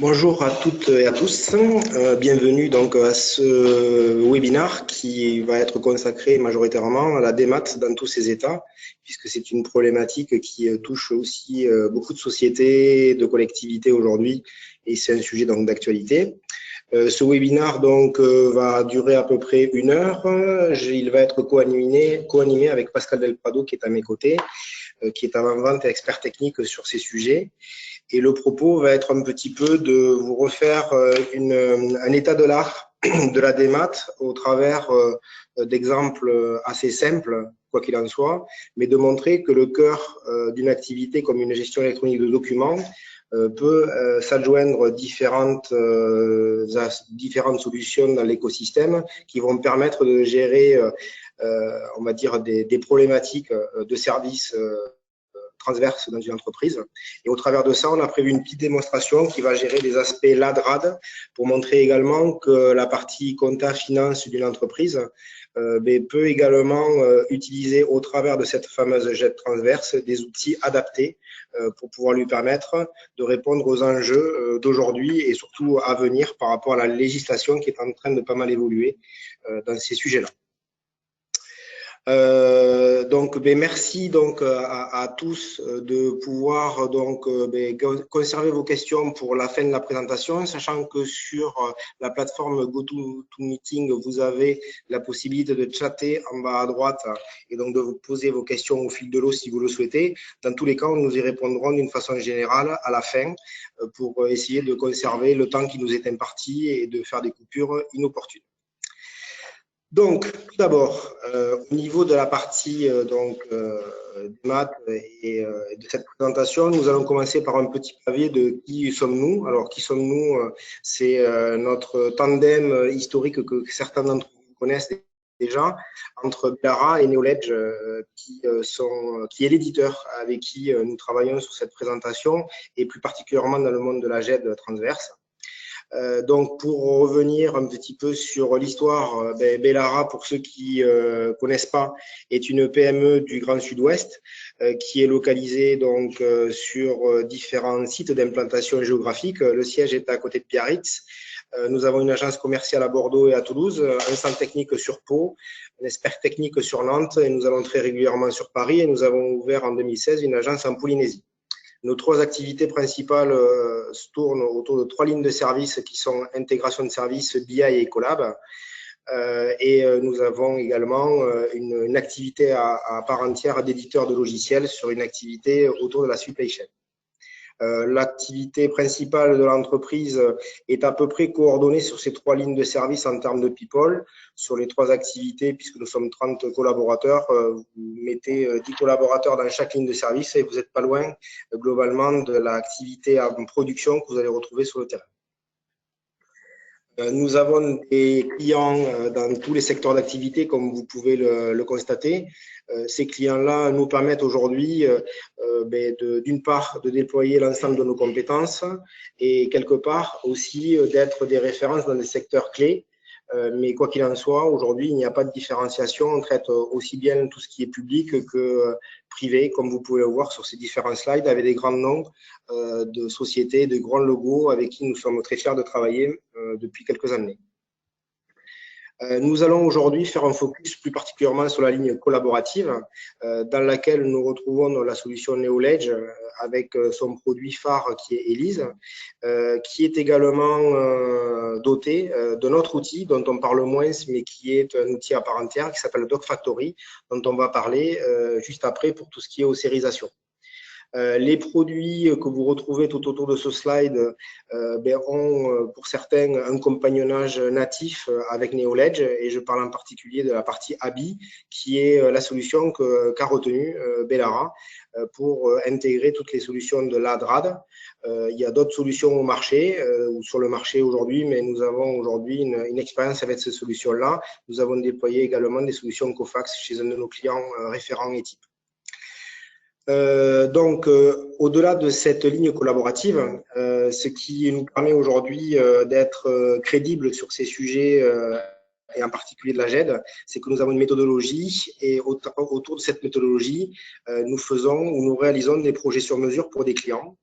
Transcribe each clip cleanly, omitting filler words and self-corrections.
Bonjour à toutes et à tous. Bienvenue donc à ce webinaire qui va être consacré majoritairement à la démat dans tous ses états, puisque c'est une problématique qui touche aussi beaucoup de sociétés, de collectivités aujourd'hui, et c'est un sujet donc d'actualité. Ce webinaire donc va durer à peu près 1 heure. Il va être co-animé avec Pascal Del Prado qui est à mes côtés, qui est avant-vente et expert technique sur ces sujets. Et le propos va être un petit peu de vous refaire un état de l'art de la démat au travers d'exemples assez simples, quoi qu'il en soit, mais de montrer que le cœur d'une activité comme une gestion électronique de documents peut s'adjoindre différentes solutions dans l'écosystème qui vont permettre de gérer, on va dire, des problématiques de services transverse dans une entreprise. Et au travers de ça, on a prévu une petite démonstration qui va gérer les aspects LADRAD pour montrer également que la partie compta finance d'une entreprise peut également utiliser au travers de cette fameuse jet transverse des outils adaptés pour pouvoir lui permettre de répondre aux enjeux d'aujourd'hui et surtout à venir par rapport à la législation qui est en train de pas mal évoluer dans ces sujets-là. Merci donc à tous de pouvoir donc conserver vos questions pour la fin de la présentation, sachant que sur la plateforme GoToMeeting, vous avez la possibilité de chatter en bas à droite et donc de vous poser vos questions au fil de l'eau si vous le souhaitez. Dans tous les cas, nous y répondrons d'une façon générale à la fin pour essayer de conserver le temps qui nous est imparti et de faire des coupures inopportunes. Donc, tout d'abord, au niveau de la partie maths et de cette présentation, nous allons commencer par un petit pavé de qui sommes-nous. Alors, qui sommes-nous? C'est notre tandem historique que certains d'entre vous connaissent déjà, entre Bellara et Knowledge, qui est l'éditeur avec qui nous travaillons sur cette présentation, et plus particulièrement dans le monde de la GED transverse. Donc, pour revenir un petit peu sur l'histoire, Bellara, pour ceux qui connaissent pas, est une PME du Grand Sud-Ouest qui est localisée donc sur différents sites d'implantation géographique. Le siège est à côté de Biarritz. Nous avons une agence commerciale à Bordeaux et à Toulouse, un centre technique sur Pau, un expert technique sur Nantes, et nous allons très régulièrement sur Paris. Et nous avons ouvert en 2016 une agence en Polynésie. Nos 3 activités principales se tournent autour de 3 lignes de service qui sont intégration de services, BI et Collab. Et nous avons également une activité à part entière d'éditeur de logiciels sur une activité autour de la supply chain. L'activité principale de l'entreprise est à peu près coordonnée sur ces 3 lignes de service en termes de people. Sur les 3 activités, puisque nous sommes 30 collaborateurs, vous mettez 10 collaborateurs dans chaque ligne de service et vous n'êtes pas loin globalement de l'activité en production que vous allez retrouver sur le terrain. Nous avons des clients dans tous les secteurs d'activité, comme vous pouvez le constater. Ces clients-là nous permettent aujourd'hui, d'une part, de déployer l'ensemble de nos compétences et quelque part aussi d'être des références dans des secteurs clés. Mais quoi qu'il en soit, aujourd'hui, il n'y a pas de différenciation. On traite aussi bien tout ce qui est public que privé, comme vous pouvez le voir sur ces différents slides, avec des grands noms de sociétés, de grands logos avec qui nous sommes très fiers de travailler depuis quelques années. Nous allons aujourd'hui faire un focus plus particulièrement sur la ligne collaborative dans laquelle nous retrouvons la solution Knowledge avec son produit phare qui est Elise, qui est également doté d'un autre outil dont on parle moins mais qui est un outil à part entière qui s'appelle Doc Factory, dont on va parler juste après pour tout ce qui est ossérisation. Les produits que vous retrouvez tout autour de ce slide ont pour certains un compagnonnage natif avec Knowledge et je parle en particulier de la partie ABI qui est la solution qu'a retenue Bellara pour intégrer toutes les solutions de l'ADRAD. Il y a d'autres solutions au marché ou sur le marché aujourd'hui, mais nous avons aujourd'hui une expérience avec ces solutions-là. Nous avons déployé également des solutions Cofax chez un de nos clients référents et types. Au-delà de cette ligne collaborative, ce qui nous permet aujourd'hui d'être crédibles sur ces sujets et en particulier de la GED, c'est que nous avons une méthodologie et autour de cette méthodologie, nous faisons ou nous réalisons des projets sur mesure pour des clients.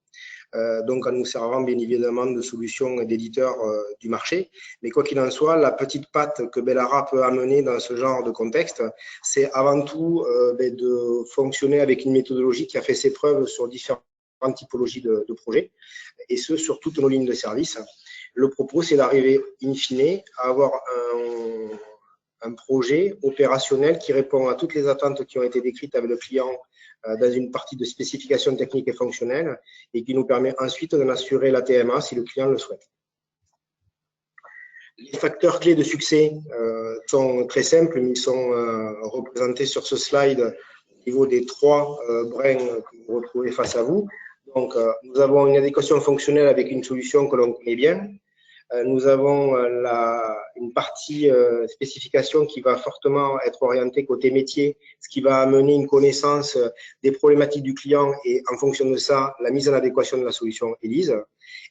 donc en nous servant bien évidemment de solutions d'éditeurs du marché. Mais quoi qu'il en soit, la petite patte que Bellara peut amener dans ce genre de contexte, c'est avant tout de fonctionner avec une méthodologie qui a fait ses preuves sur différentes typologies de projets, et ce, sur toutes nos lignes de service. Le propos, c'est d'arriver, in fine, à avoir un projet opérationnel qui répond à toutes les attentes qui ont été décrites avec le client dans une partie de spécification technique et fonctionnelle, et qui nous permet ensuite d'en assurer la TMA si le client le souhaite. Les facteurs clés de succès sont très simples, mais ils sont représentés sur ce slide au niveau des trois brins que vous retrouvez face à vous. Donc, nous avons une adéquation fonctionnelle avec une solution que l'on connaît bien. Nous avons une partie spécification qui va fortement être orientée côté métier, ce qui va amener une connaissance des problématiques du client et en fonction de ça, la mise en adéquation de la solution ELISE.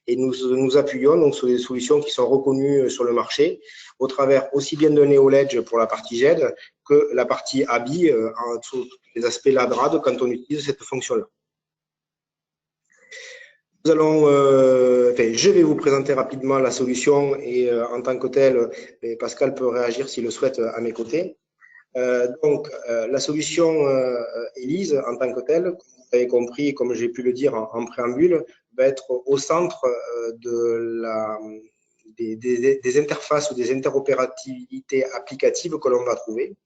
Et nous appuyons donc sur des solutions qui sont reconnues sur le marché au travers aussi bien de NeoLedge pour la partie GED que la partie ABI sur les aspects LADRAD quand on utilise cette fonction-là. Je vais vous présenter rapidement la solution et en tant que telle, Pascal peut réagir s'il le souhaite à mes côtés. La solution ELISE en tant que telle, comme vous avez compris, comme j'ai pu le dire en préambule, va être au centre des interfaces ou des interopérabilités applicatives que l'on va trouver.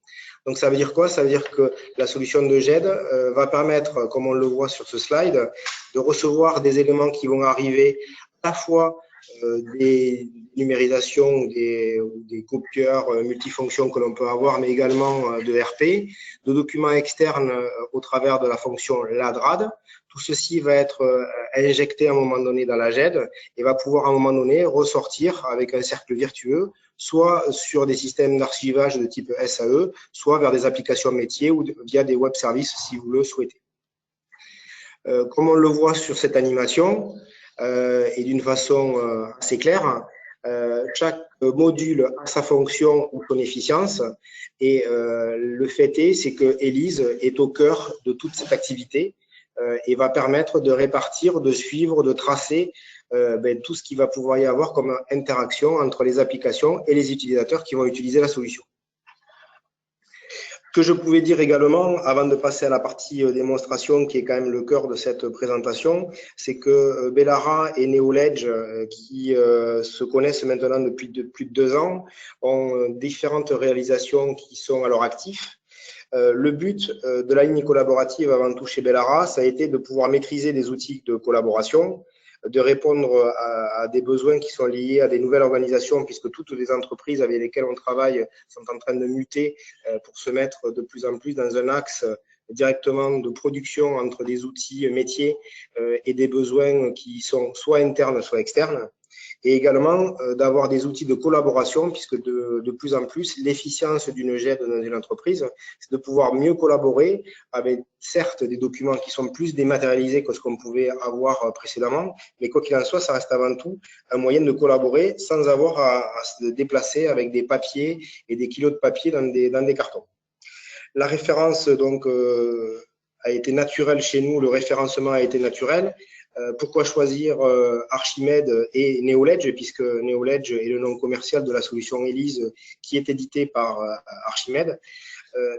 Donc, ça veut dire quoi? Ça veut dire que la solution de GED va permettre, comme on le voit sur ce slide, de recevoir des éléments qui vont arriver à la fois des numérisations ou des copieurs multifonctions que l'on peut avoir, mais également de RP, de documents externes au travers de la fonction LADRAD. Tout ceci va être injecté à un moment donné dans la GED et va pouvoir à un moment donné ressortir avec un cercle vertueux, soit sur des systèmes d'archivage de type SAE, soit vers des applications métiers ou via des web services si vous le souhaitez. Comme on le voit sur cette animation, et d'une façon assez claire, chaque module a sa fonction ou son efficience, et le fait c'est que ELISE est au cœur de toute cette activité et va permettre de répartir, de suivre, de tracer tout ce qu'il va pouvoir y avoir comme interaction entre les applications et les utilisateurs qui vont utiliser la solution. Ce que je pouvais dire également, avant de passer à la partie démonstration, qui est quand même le cœur de cette présentation, c'est que Bellara et NeoLedge, qui se connaissent maintenant depuis plus de 2 ans, ont différentes réalisations qui sont à leur actif. Le but de la ligne collaborative avant tout chez Bellara, ça a été de pouvoir maîtriser des outils de collaboration, de répondre à des besoins qui sont liés à des nouvelles organisations, puisque toutes les entreprises avec lesquelles on travaille sont en train de muter pour se mettre de plus en plus dans un axe directement de production entre des outils métiers et des besoins qui sont soit internes, soit externes. Et également d'avoir des outils de collaboration, puisque de plus en plus, l'efficience d'une GED dans une entreprise, c'est de pouvoir mieux collaborer avec, certes, des documents qui sont plus dématérialisés que ce qu'on pouvait avoir précédemment, mais quoi qu'il en soit, ça reste avant tout un moyen de collaborer sans avoir à se déplacer avec des papiers et des kilos de papier dans des cartons. La référence, donc, a été naturelle chez nous, le référencement a été naturel. Pourquoi choisir Archimède et NeoLedge, puisque NeoLedge est le nom commercial de la solution ELISE qui est édité par Archimède.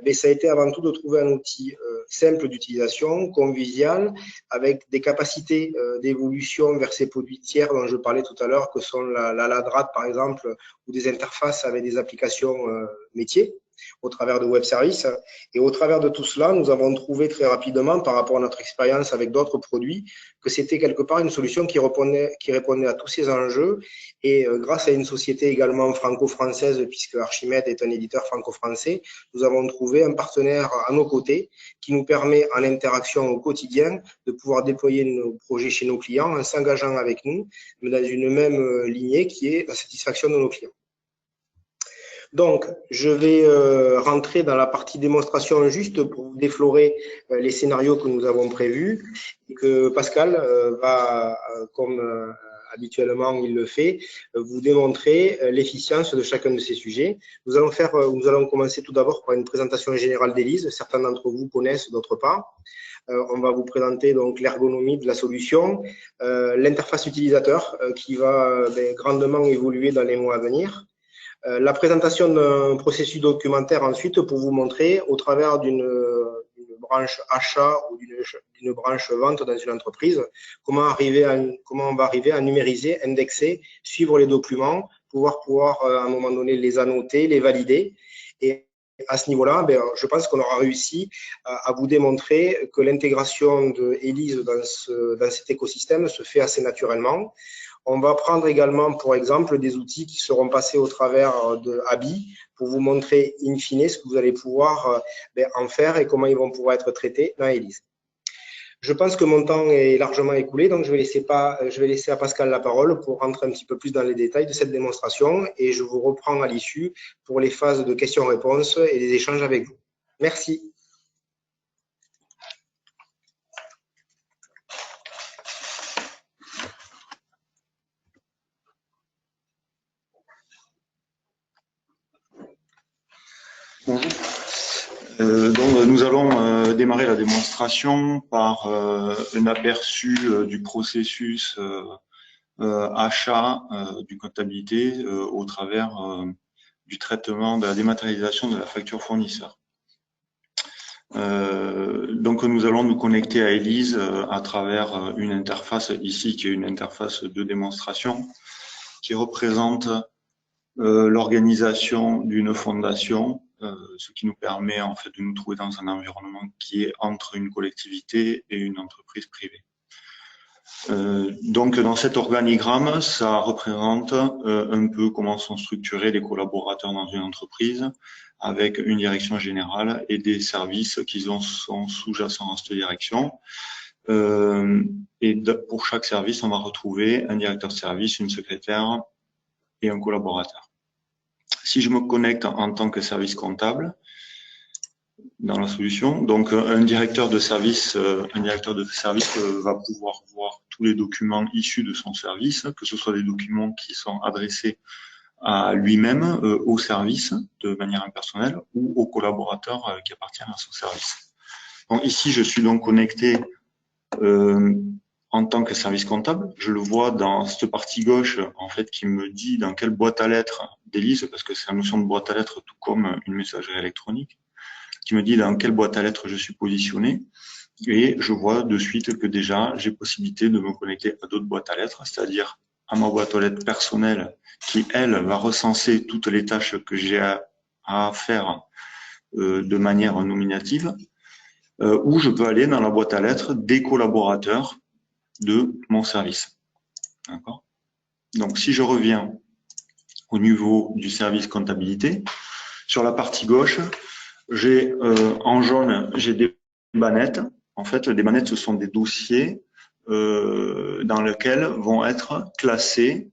Mais ça a été avant tout de trouver un outil simple d'utilisation, convivial, avec des capacités d'évolution vers ces produits tiers dont je parlais tout à l'heure, que sont la LADRAD par exemple, ou des interfaces avec des applications métiers au travers de web services. Et au travers de tout cela, nous avons trouvé très rapidement, par rapport à notre expérience avec d'autres produits, que c'était quelque part une solution qui répondait à tous ces enjeux. Et grâce à une société également franco-française, puisque Archimède est un éditeur franco-français, nous avons trouvé un partenaire à nos côtés qui nous permet, en interaction au quotidien, de pouvoir déployer nos projets chez nos clients en s'engageant avec nous, mais dans une même lignée qui est la satisfaction de nos clients. Donc, je vais rentrer dans la partie démonstration juste pour vous déflorer les scénarios que nous avons prévus et que Pascal va, comme habituellement il le fait, vous démontrer l'efficience de chacun de ces sujets. Nous allons commencer tout d'abord par une présentation générale d'Élise. Certains d'entre vous connaissent, d'autres pas. On va vous présenter donc l'ergonomie de la solution, l'interface utilisateur qui va grandement évoluer dans les mois à venir. La présentation d'un processus documentaire ensuite pour vous montrer au travers d'une branche achat ou d'une branche vente dans une entreprise comment on va arriver à numériser, indexer, suivre les documents, pouvoir à un moment donné les annoter, les valider. Et à ce niveau-là, je pense qu'on aura réussi à vous démontrer que l'intégration de Élise dans cet écosystème se fait assez naturellement. On va prendre également, pour exemple, des outils qui seront passés au travers de Abi pour vous montrer in fine ce que vous allez pouvoir en faire et comment ils vont pouvoir être traités dans Élise. Je pense que mon temps est largement écoulé, donc je vais laisser à Pascal la parole pour rentrer un petit peu plus dans les détails de cette démonstration et je vous reprends à l'issue pour les phases de questions-réponses et des échanges avec vous. Merci. Bonjour. Donc, nous allons démarrer la démonstration par un aperçu du processus achat du comptabilité au travers du traitement de la dématérialisation de la facture fournisseur. Donc, nous allons nous connecter à Élise à travers une interface ici qui est une interface de démonstration qui représente l'organisation d'une fondation, ce qui nous permet en fait de nous trouver dans un environnement qui est entre une collectivité et une entreprise privée. Donc dans cet organigramme, ça représente un peu comment sont structurés les collaborateurs dans une entreprise, avec une direction générale et des services qui sont sous-jacents à cette direction. Et pour chaque service, on va retrouver un directeur de service, une secrétaire et un collaborateur. Si je me connecte en tant que service comptable dans la solution, donc un directeur de service va pouvoir voir tous les documents issus de son service, que ce soit des documents qui sont adressés à lui-même, au service de manière impersonnelle ou aux collaborateurs qui appartiennent à son service. Donc ici, je suis donc connecté en tant que service comptable. Je le vois dans cette partie gauche, en fait, qui me dit dans quelle boîte à lettres d'Élise, parce que c'est la notion de boîte à lettres tout comme une messagerie électronique, qui me dit dans quelle boîte à lettres je suis positionné. Et je vois de suite que déjà, j'ai possibilité de me connecter à d'autres boîtes à lettres, c'est-à-dire à ma boîte aux lettres personnelle, qui, elle, va recenser toutes les tâches que j'ai à faire de manière nominative, ou je peux aller dans la boîte à lettres des collaborateurs de mon service. D'accord ? Donc, si je reviens au niveau du service comptabilité, sur la partie gauche, j'ai en jaune, j'ai des bannettes. En fait, des bannettes, ce sont des dossiers dans lesquels vont être classés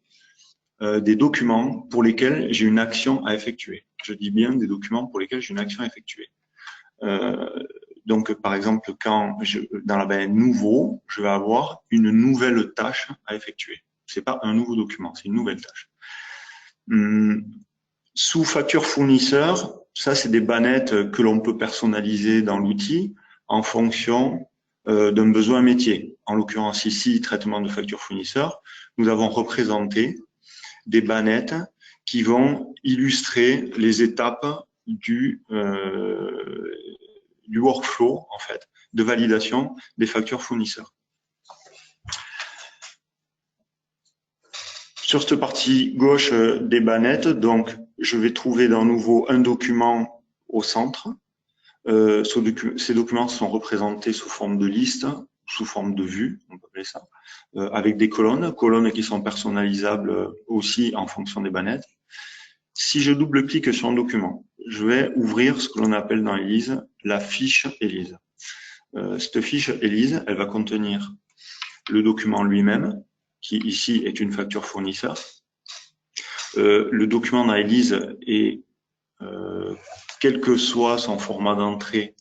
des documents pour lesquels j'ai une action à effectuer. Je dis bien des documents pour lesquels j'ai une action à effectuer. Donc, par exemple, dans la bannette nouveau, je vais avoir une nouvelle tâche à effectuer. C'est pas un nouveau document, c'est une nouvelle tâche. Sous facture fournisseur, ça, c'est des bannettes que l'on peut personnaliser dans l'outil en fonction d'un besoin métier. En l'occurrence ici, traitement de facture fournisseur, nous avons représenté des bannettes qui vont illustrer les étapes du workflow, en fait, de validation des factures fournisseurs. Sur cette partie gauche des bannettes, donc, je vais trouver d'un nouveau un document au centre. Ces documents sont représentés sous forme de liste, sous forme de vue, on peut appeler ça, avec des colonnes qui sont personnalisables aussi en fonction des bannettes. Si je double-clique sur un document, je vais ouvrir ce que l'on appelle dans Élise la fiche Élise. Cette fiche Élise, elle va contenir le document lui-même, qui ici est une facture fournisseur. Le document dans Élise est, quel que soit son format d'entrée,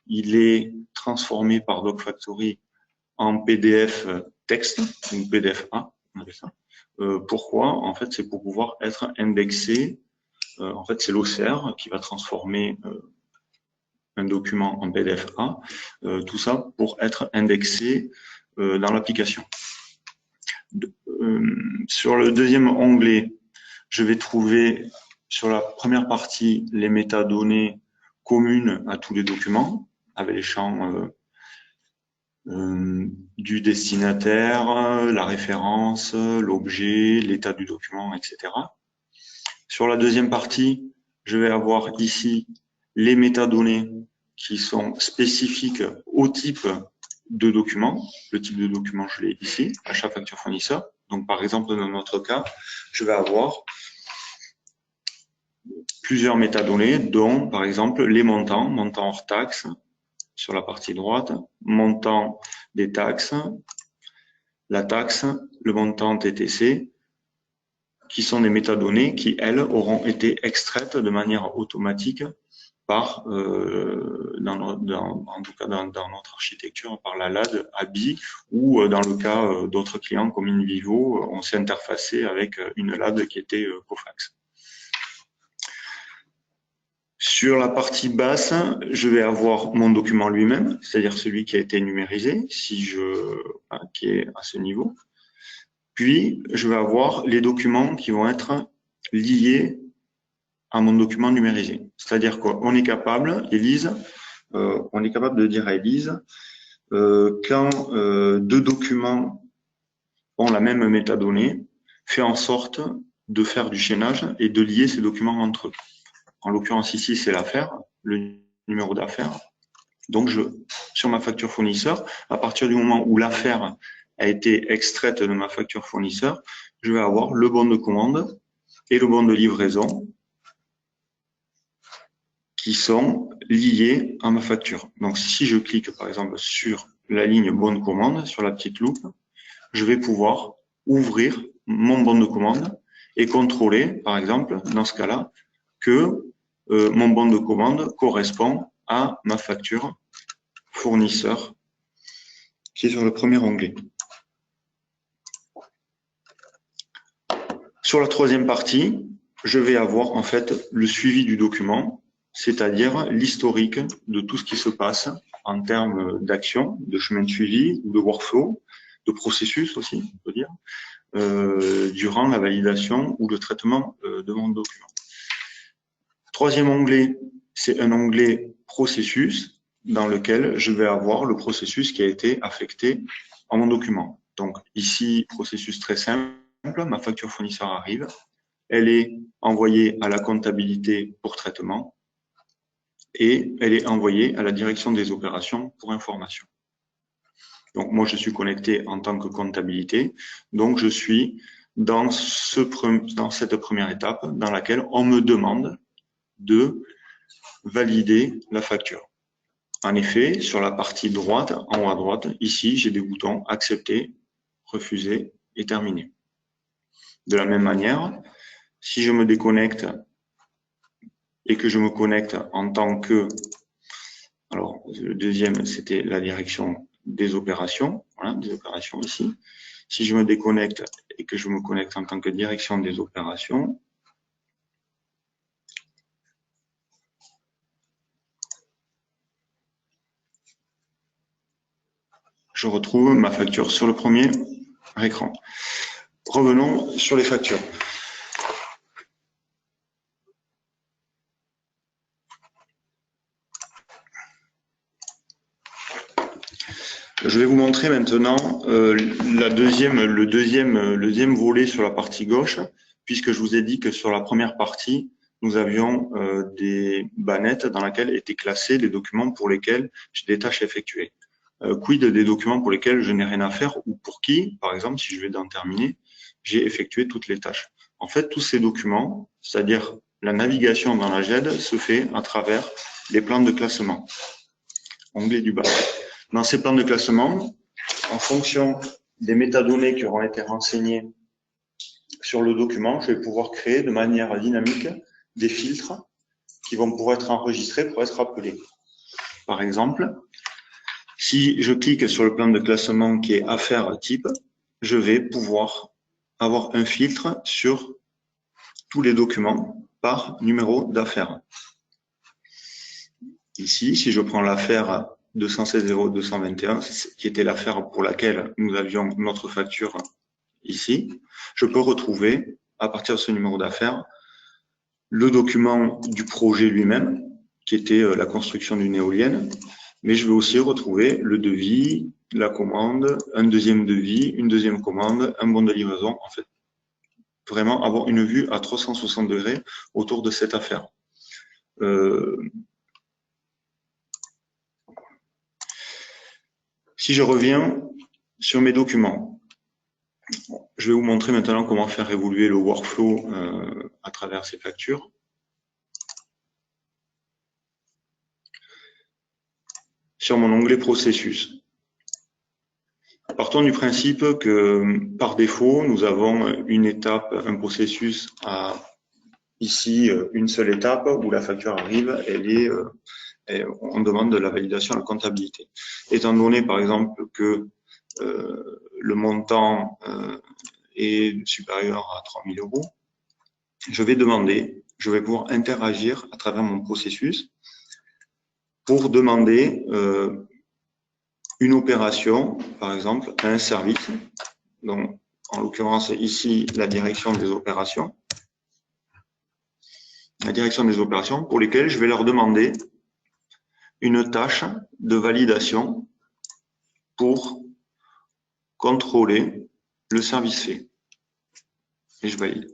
il est transformé par DocFactory en PDF texte, donc PDF A, on appelle ça. Pourquoi? En fait, c'est pour pouvoir être indexé. En fait, c'est l'OCR qui va transformer un document en PDF-A, tout ça pour être indexé dans l'application. Sur le deuxième onglet, je vais trouver sur la première partie les métadonnées communes à tous les documents, avec les champs du destinataire, la référence, l'objet, l'état du document, etc. Sur la deuxième partie, je vais avoir ici les métadonnées qui sont spécifiques au type de document. Le type de document, je l'ai ici, achat facture fournisseur. Donc, par exemple, dans notre cas, je vais avoir plusieurs métadonnées, dont, par exemple, les montants, montant hors taxe, sur la partie droite, montant des taxes, la taxe, le montant TTC, qui sont des métadonnées qui, elles, auront été extraites de manière automatique par, en tout cas dans notre architecture, par la LAD ABI, ou dans le cas d'autres clients comme InVivo, on s'est interfacé avec une LAD qui était Cofax. Sur la partie basse, je vais avoir mon document lui-même, c'est-à-dire celui qui a été numérisé, qui est à ce niveau. Puis, je vais avoir les documents qui vont être liés à mon document numérisé. C'est-à-dire qu'on est capable, Élise, on est capable de dire à Élise, quand deux documents ont la même métadonnée, fais en sorte de faire du chaînage et de lier ces documents entre eux. En l'occurrence ici, c'est l'affaire, le numéro d'affaire. Donc, sur ma facture fournisseur, à partir du moment où l'affaire a été extraite de ma facture fournisseur, je vais avoir le bon de commande et le bon de livraison qui sont liés à ma facture. Donc, si je clique, par exemple, sur la ligne bon de commande, sur la petite loupe, je vais pouvoir ouvrir mon bon de commande et contrôler, par exemple, dans ce cas-là, que mon bon de commande correspond à ma facture fournisseur qui est sur le premier onglet. Sur la troisième partie, je vais avoir en fait le suivi du document, c'est-à-dire l'historique de tout ce qui se passe en termes d'action, de chemin de suivi, de workflow, de processus aussi, on peut dire, durant la validation ou le traitement de mon document. Troisième onglet, c'est un onglet processus dans lequel je vais avoir le processus qui a été affecté à mon document. Donc ici, processus très simple, ma facture fournisseur arrive, elle est envoyée à la comptabilité pour traitement et elle est envoyée à la direction des opérations pour information. Donc moi, je suis connecté en tant que comptabilité, donc je suis dans cette première étape dans laquelle on me demande de valider la facture. En effet, sur la partie droite, en haut à droite, ici, j'ai des boutons accepter, refuser et terminer. De la même manière, si je me déconnecte et que je me connecte en tant que, alors le deuxième, c'était la direction des opérations, voilà, des opérations ici. Si je me déconnecte et que je me connecte en tant que direction des opérations, je retrouve ma facture sur le premier écran. Revenons sur les factures. Je vais vous montrer maintenant le deuxième volet sur la partie gauche, puisque je vous ai dit que sur la première partie, nous avions des bannettes dans lesquelles étaient classés les documents pour lesquels j'ai des tâches effectuées. Quid des documents pour lesquels je n'ai rien à faire ou pour qui, par exemple, si je vais dans terminer, j'ai effectué toutes les tâches. En fait, tous ces documents, c'est-à-dire la navigation dans la GED, se fait à travers les plans de classement. Onglet du bas. Dans ces plans de classement, en fonction des métadonnées qui auront été renseignées sur le document, je vais pouvoir créer de manière dynamique des filtres qui vont pouvoir être enregistrés pour être appelés. Par exemple, si je clique sur le plan de classement qui est affaires type, je vais pouvoir avoir un filtre sur tous les documents par numéro d'affaire. Ici, si je prends l'affaire 216 0221, qui était l'affaire pour laquelle nous avions notre facture ici, je peux retrouver, à partir de ce numéro d'affaires, le document du projet lui-même, qui était la construction d'une éolienne, mais je vais aussi retrouver le devis, la commande, un deuxième devis, une deuxième commande, un bon de livraison, en fait. Vraiment avoir une vue à 360 degrés autour de cette affaire. Si je reviens sur mes documents, je vais vous montrer maintenant comment faire évoluer le workflow à travers ces factures. Sur mon onglet processus. Partons du principe que par défaut, nous avons une étape, un processus à ici une seule étape où la facture arrive, on demande de la validation à la comptabilité. Étant donné par exemple que le montant est supérieur à 3 000 €, je vais pouvoir interagir à travers mon processus pour demander une opération, par exemple, à un service, donc en l'occurrence ici la direction des opérations, pour lesquelles je vais leur demander une tâche de validation pour contrôler le service fait. Et je valide.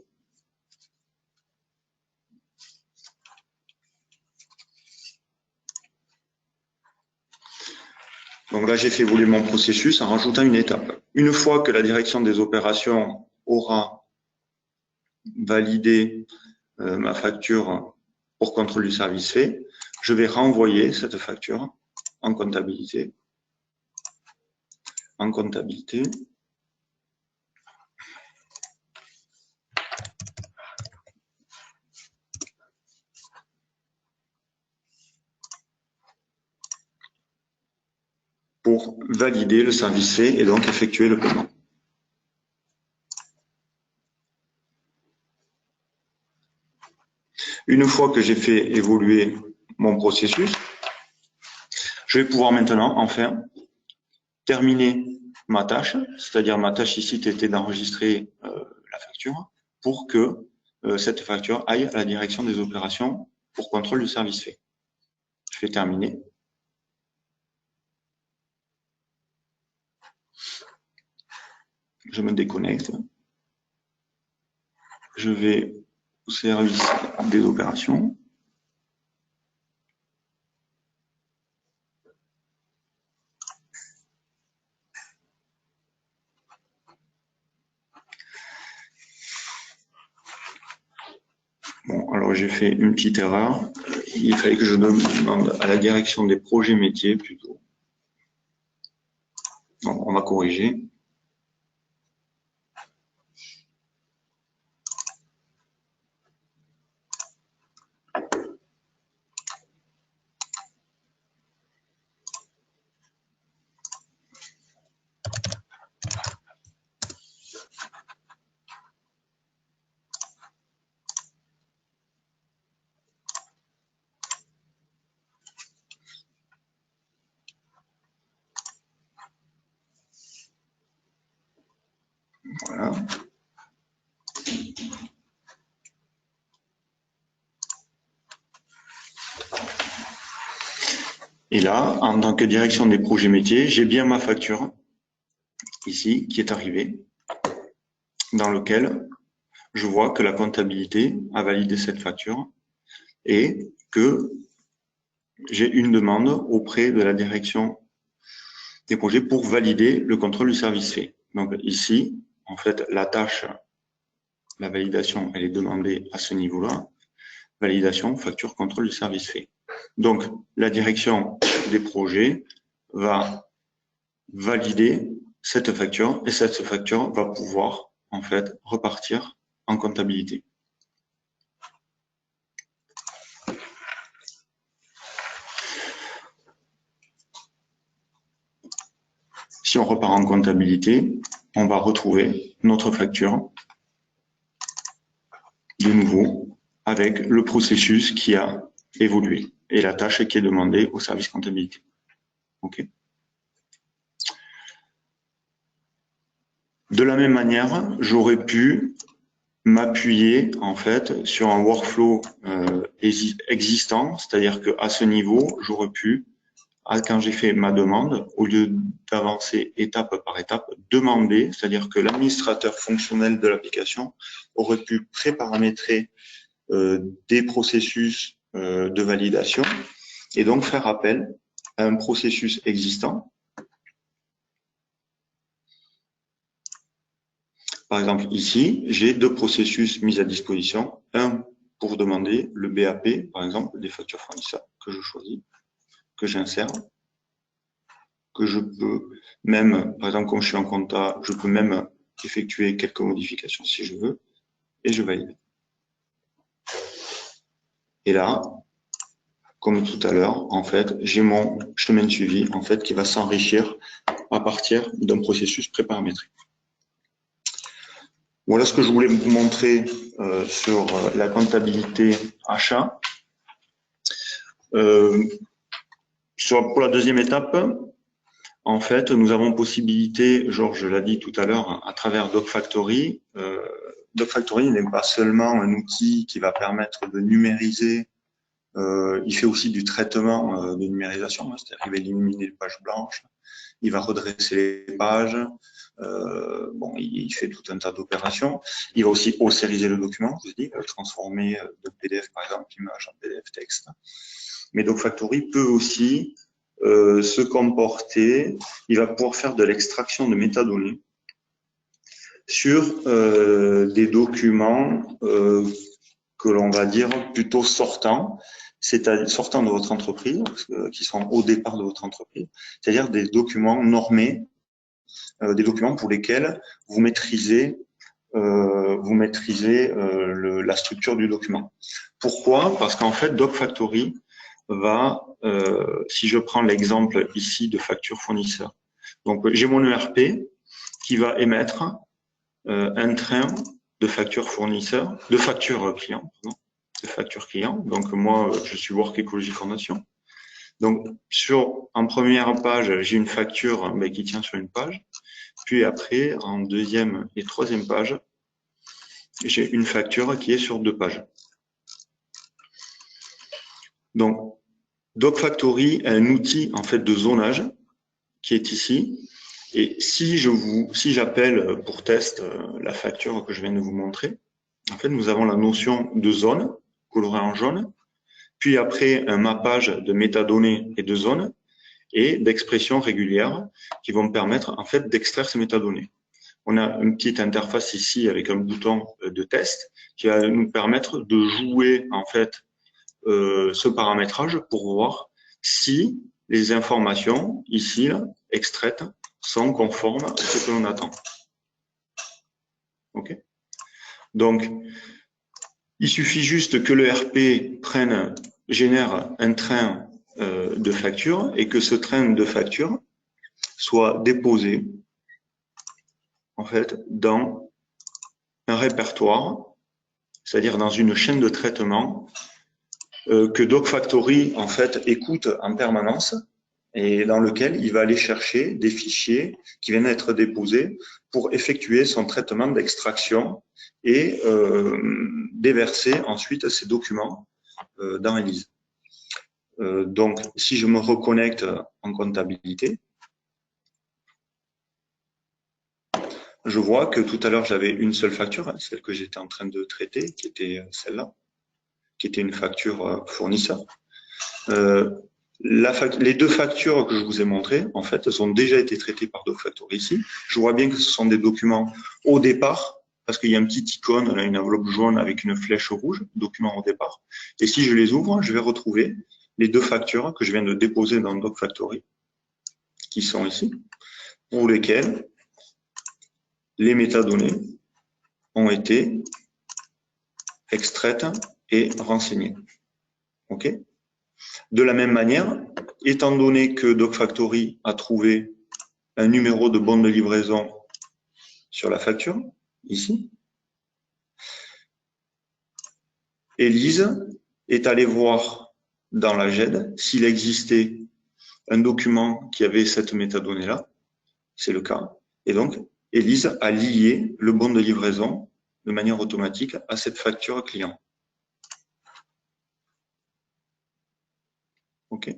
Donc là, j'ai fait évoluer mon processus en rajoutant une étape. Une fois que la direction des opérations aura validé ma facture pour contrôle du service fait, je vais renvoyer cette facture en comptabilité. Pour valider le service fait et donc effectuer le paiement. Une fois que j'ai fait évoluer mon processus, je vais pouvoir maintenant, enfin, terminer ma tâche, c'est-à-dire ma tâche ici était d'enregistrer la facture pour que cette facture aille à la direction des opérations pour contrôle du service fait. Je fais terminer. Je me déconnecte. Je vais au service des opérations. Bon, alors j'ai fait une petite erreur. Il fallait que je demande à la direction des projets métiers plutôt. Donc, on va corriger. Voilà. Et là, en tant que direction des projets métiers, j'ai bien ma facture ici qui est arrivée, dans lequel je vois que la comptabilité a validé cette facture et que j'ai une demande auprès de la direction des projets pour valider le contrôle du service fait. Donc ici, en fait, la tâche, la validation, elle est demandée à ce niveau-là. Validation, facture, contrôle du service fait. Donc, la direction des projets va valider cette facture et cette facture va pouvoir, en fait, repartir en comptabilité. Si on repart en comptabilité, on va retrouver notre facture de nouveau avec le processus qui a évolué et la tâche qui est demandée au service comptabilité. OK. De la même manière, j'aurais pu m'appuyer en fait sur un workflow existant, c'est-à-dire qu'à ce niveau, j'aurais pu, quand j'ai fait ma demande, au lieu d'avancer étape par étape, demander, c'est-à-dire que l'administrateur fonctionnel de l'application aurait pu préparamétrer des processus de validation et donc faire appel à un processus existant. Par exemple, ici, j'ai deux processus mis à disposition. Un pour demander le BAP, par exemple, des factures fournisseurs que je choisis, que j'insère, que je peux même, par exemple, comme je suis en compta, je peux même effectuer quelques modifications si je veux, et je valide. Et là, comme tout à l'heure, en fait, j'ai mon chemin de suivi, en fait, qui va s'enrichir à partir d'un processus préparamétré. Voilà ce que je voulais vous montrer sur la comptabilité achat. Pour la deuxième étape, en fait, nous avons possibilité, Georges l'a dit tout à l'heure, à travers DocFactory. DocFactory n'est pas seulement un outil qui va permettre de numériser, il fait aussi du traitement de numérisation, c'est-à-dire qu'il va éliminer les pages blanches, il va redresser les pages, bon, il fait tout un tas d'opérations. Il va aussi hauseriser le document, je dis, transformer de PDF, par exemple, image en PDF texte. Mais DocFactory peut aussi se comporter, il va pouvoir faire de l'extraction de métadonnées sur des documents que l'on va dire plutôt sortants, c'est-à-dire sortants de votre entreprise, qui sont au départ de votre entreprise, c'est-à-dire des documents normés, des documents pour lesquels vous maîtrisez la structure du document. Pourquoi? Parce qu'en fait, DocFactory va, si je prends l'exemple ici de facture fournisseur, donc j'ai mon ERP qui va émettre un train de facture fournisseur, de facture client, pardon, de facture client. Donc moi, je suis Work Ecology Formation. Donc en première page, j'ai une facture qui tient sur une page. Puis après, en deuxième et troisième page, j'ai une facture qui est sur 2 pages. Donc, DocFactory est un outil en fait de zonage qui est ici. Et si j'appelle pour test la facture que je viens de vous montrer, en fait, nous avons la notion de zone colorée en jaune, puis après un mappage de métadonnées et de zones et d'expressions régulières qui vont me permettre en fait d'extraire ces métadonnées. On a une petite interface ici avec un bouton de test qui va nous permettre de jouer en fait ce paramétrage pour voir si les informations ici là, extraites sont conformes à ce que l'on attend. Ok. Donc, il suffit juste que le RP génère un train de facture et que ce train de facture soit déposé en fait dans un répertoire, c'est-à-dire dans une chaîne de traitement que DocFactory en fait écoute en permanence et dans lequel il va aller chercher des fichiers qui viennent être déposés pour effectuer son traitement d'extraction et déverser ensuite ces documents dans Elise. Donc, si je me reconnecte en comptabilité, je vois que tout à l'heure, j'avais une seule facture, celle que j'étais en train de traiter, qui était celle-là, qui était une facture fournisseur. Les 2 factures que je vous ai montrées, en fait, elles ont déjà été traitées par DocFactory ici. Je vois bien que ce sont des documents au départ, parce qu'il y a un petit icône, là, une enveloppe jaune avec une flèche rouge, document au départ. Et si je les ouvre, je vais retrouver les 2 factures que je viens de déposer dans DocFactory, qui sont ici, pour lesquelles les métadonnées ont été extraites et renseignées. OK ? De la même manière, étant donné que DocFactory a trouvé un numéro de bon de livraison sur la facture, ici. Élise est allée voir dans la GED s'il existait un document qui avait cette métadonnée-là. C'est le cas. Et donc, Élise a lié le bon de livraison de manière automatique à cette facture client. OK.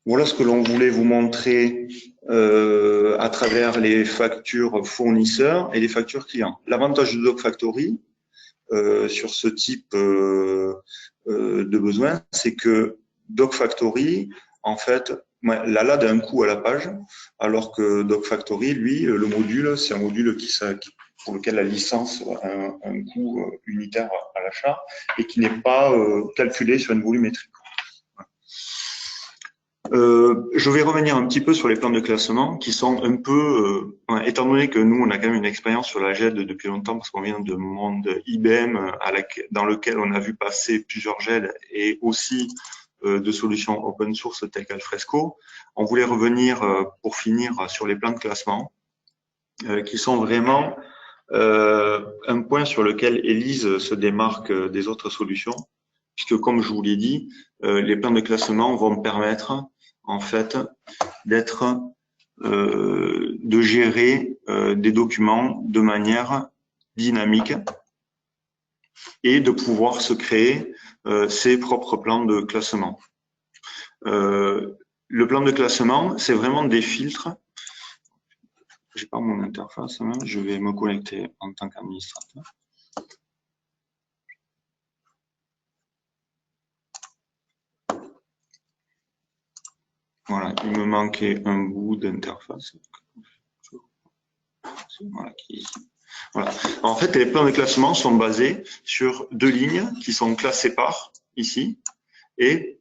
Voilà ce que l'on voulait vous montrer à travers les factures fournisseurs et les factures clients. L'avantage de DocFactory sur ce type de besoin, c'est que DocFactory, en fait, la LAD a un coût à la page, alors que DocFactory, lui, le module, c'est un module pour lequel la licence a un coût unitaire à l'achat et qui n'est pas calculé sur une volumétrie. Je vais revenir un petit peu sur les plans de classement qui sont un peu, étant donné que nous, on a quand même une expérience sur la GED depuis longtemps parce qu'on vient de monde IBM dans lequel on a vu passer plusieurs GED et aussi de solutions open source telles qu'Alfresco. On voulait revenir pour finir sur les plans de classement qui sont vraiment un point sur lequel Élise se démarque des autres solutions puisque comme je vous l'ai dit, les plans de classement vont permettre en fait de gérer des documents de manière dynamique et de pouvoir se créer ses propres plans de classement. Le plan de classement, c'est vraiment des filtres. J'ai pas mon interface, hein, je vais me connecter en tant qu'administrateur. Voilà, il me manquait un bout d'interface. Voilà, qui est ici. Voilà. En fait, les plans de classement sont basés sur deux lignes qui sont classées par, ici, et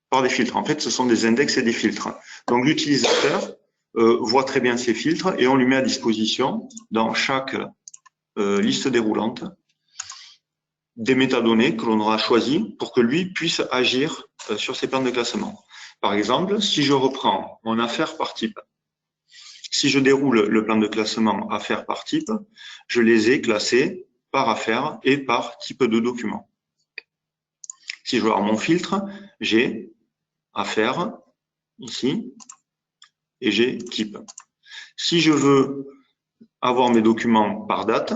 par des filtres. En fait, ce sont des index et des filtres. Donc, l'utilisateur voit très bien ces filtres et on lui met à disposition, dans chaque liste déroulante, des métadonnées que l'on aura choisies pour que lui puisse agir sur ces plans de classement. Par exemple, si je reprends mon affaire par type, si je déroule le plan de classement affaires par type, je les ai classés par affaire et par type de document. Si je vois mon filtre, j'ai affaire ici et j'ai type. Si je veux avoir mes documents par date,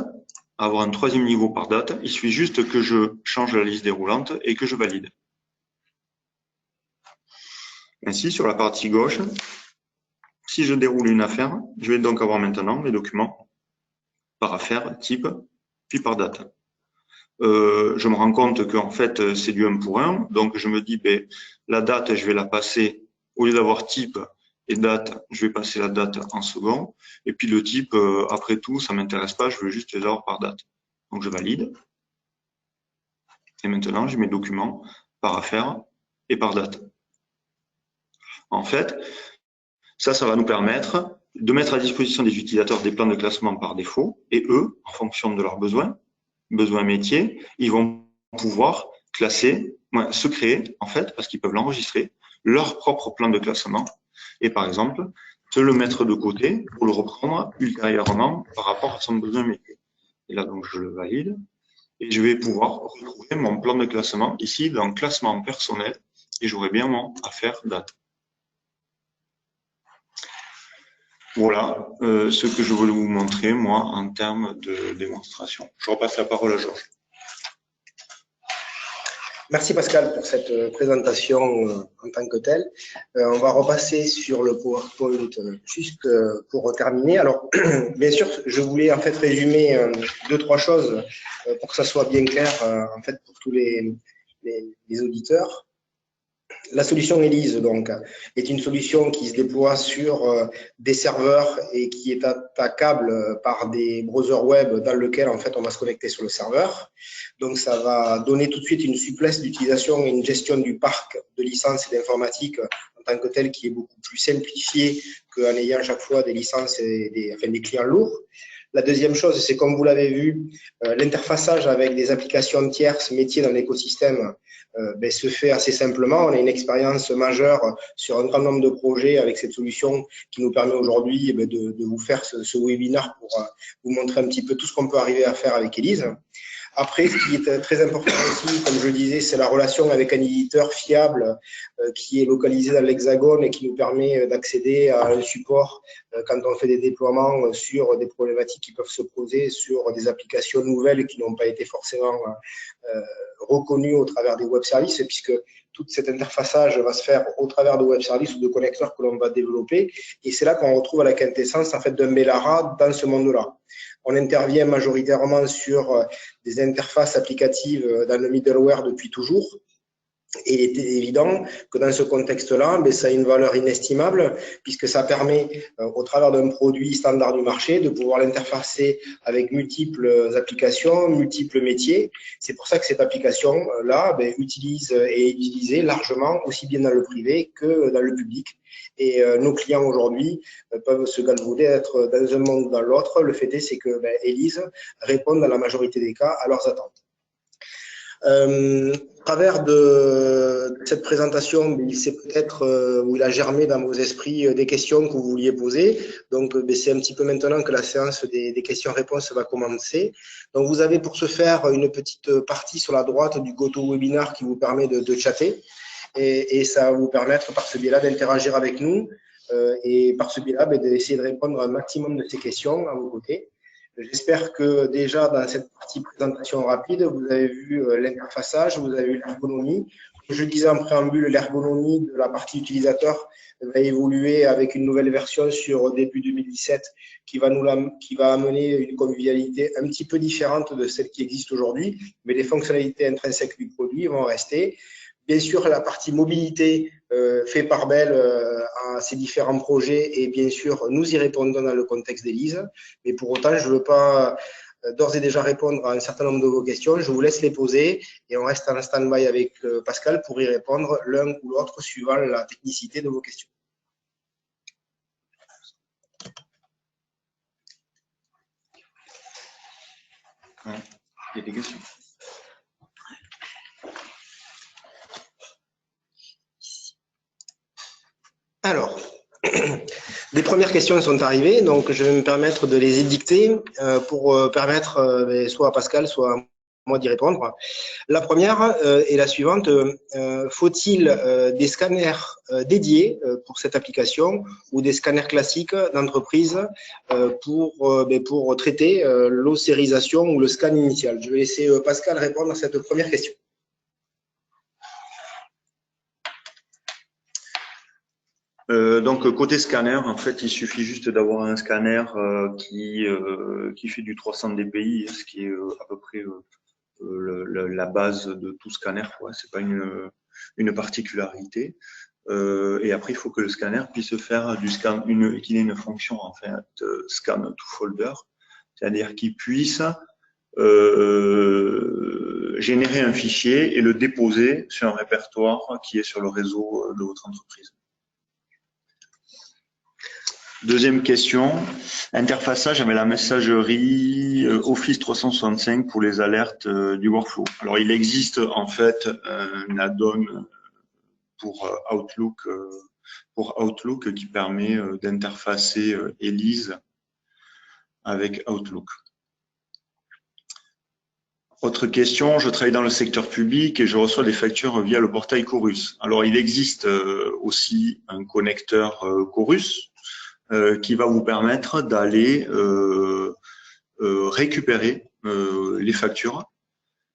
avoir un troisième niveau par date, il suffit juste que je change la liste déroulante et que je valide. Ainsi, sur la partie gauche, si je déroule une affaire, je vais donc avoir maintenant mes documents par affaire, type, puis par date. Je me rends compte qu'en fait, c'est du 1 pour 1. Donc, je me dis, ben, la date, je vais la passer, au lieu d'avoir type et date, je vais passer la date en second. Et puis, le type, après tout, ça m'intéresse pas, je veux juste les avoir par date. Donc, je valide. Et maintenant, j'ai mes documents par affaire et par date. En fait, ça va nous permettre de mettre à disposition des utilisateurs des plans de classement par défaut. Et eux, en fonction de leurs besoins métiers, ils vont pouvoir classer, se créer, en fait, parce qu'ils peuvent l'enregistrer, leur propre plan de classement. Et par exemple, se le mettre de côté pour le reprendre ultérieurement par rapport à son besoin métier. Et là, donc, je le valide. Et je vais pouvoir retrouver mon plan de classement ici dans classement personnel et j'aurai bien mon affaire date. Voilà ce que je voulais vous montrer, moi, en termes de démonstration. Je repasse la parole à Georges. Merci Pascal pour cette présentation en tant que telle. On va repasser sur le PowerPoint juste pour terminer. Alors, bien sûr, je voulais en fait résumer deux, trois choses pour que ça soit bien clair en fait pour tous les auditeurs. La solution Élise, donc, est une solution qui se déploie sur des serveurs et qui est attaquable par des browsers web dans lesquels, en fait, on va se connecter sur le serveur. Donc, ça va donner tout de suite une souplesse d'utilisation et une gestion du parc de licences et d'informatique en tant que tel qui est beaucoup plus simplifiée qu'en ayant à chaque fois des licences et des clients lourds. La deuxième chose, c'est comme vous l'avez vu, l'interfaçage avec des applications tierces métiers dans l'écosystème se fait assez simplement. On a une expérience majeure sur un grand nombre de projets avec cette solution qui nous permet aujourd'hui de vous faire ce webinaire pour vous montrer un petit peu tout ce qu'on peut arriver à faire avec Elise. Après, ce qui est très important aussi, comme je le disais, c'est la relation avec un éditeur fiable qui est localisé dans l'Hexagone et qui nous permet d'accéder à un support quand on fait des déploiements sur des problématiques qui peuvent se poser sur des applications nouvelles qui n'ont pas été forcément reconnues au travers des web services, puisque tout cet interfaçage va se faire au travers de web services ou de connecteurs que l'on va développer. Et c'est là qu'on retrouve la quintessence en fait, d'un Belara dans ce monde-là. On intervient majoritairement sur des interfaces applicatives dans le middleware depuis toujours. Et il est évident que dans ce contexte-là, ça a une valeur inestimable puisque ça permet, au travers d'un produit standard du marché, de pouvoir l'interfacer avec multiples applications, multiples métiers. C'est pour ça que cette application-là utilise et est utilisée largement, aussi bien dans le privé que dans le public. Et nos clients aujourd'hui peuvent se galvauder d'être dans un monde ou dans l'autre. Le fait est, c'est que Elise répond dans la majorité des cas à leurs attentes. Au travers de cette présentation, il s'est peut-être où il a germé dans vos esprits des questions que vous vouliez poser. Donc, c'est un petit peu maintenant que la séance des questions-réponses va commencer. Donc, vous avez pour ce faire une petite partie sur la droite du GoToWebinar qui vous permet de chatter. Et ça va vous permettre par ce biais-là d'interagir avec nous et par ce biais-là d'essayer de répondre à un maximum de ces questions à vos côtés. J'espère que déjà dans cette partie présentation rapide, vous avez vu l'interfaçage, vous avez vu l'ergonomie. Comme je disais en préambule, l'ergonomie de la partie utilisateur va évoluer avec une nouvelle version sur début 2017 qui va amener une convivialité un petit peu différente de celle qui existe aujourd'hui, mais les fonctionnalités intrinsèques du produit vont rester. Bien sûr, la partie mobilité fait part belle à ces différents projets et bien sûr, nous y répondons dans le contexte d'Elise. Mais pour autant, je ne veux pas d'ores et déjà répondre à un certain nombre de vos questions. Je vous laisse les poser et on reste en stand-by avec Pascal pour y répondre l'un ou l'autre suivant la technicité de vos questions. Il y a des questions. Alors, des premières questions sont arrivées, donc je vais me permettre de les édicter pour permettre soit à Pascal, soit à moi d'y répondre. La première est la suivante. Faut-il des scanners dédiés pour cette application ou des scanners classiques d'entreprise pour traiter l'ossérisation ou le scan initial? Je vais laisser Pascal répondre à cette première question. Donc côté scanner, en fait, il suffit juste d'avoir un scanner qui fait du 300 dpi, ce qui est à peu près la base de tout scanner. C'est pas une particularité. Et après, il faut que le scanner puisse faire du scan, qu'il ait une fonction en fait scan to folder, c'est-à-dire qu'il puisse générer un fichier et le déposer sur un répertoire qui est sur le réseau de votre entreprise. Deuxième question, interfaçage avec la messagerie Office 365 pour les alertes du workflow. Alors, il existe en fait un add-on pour Outlook qui permet d'interfacer Elise avec Outlook. Autre question, je travaille dans le secteur public et je reçois des factures via le portail Chorus. Alors, il existe aussi un connecteur Chorus qui va vous permettre d'aller récupérer les factures,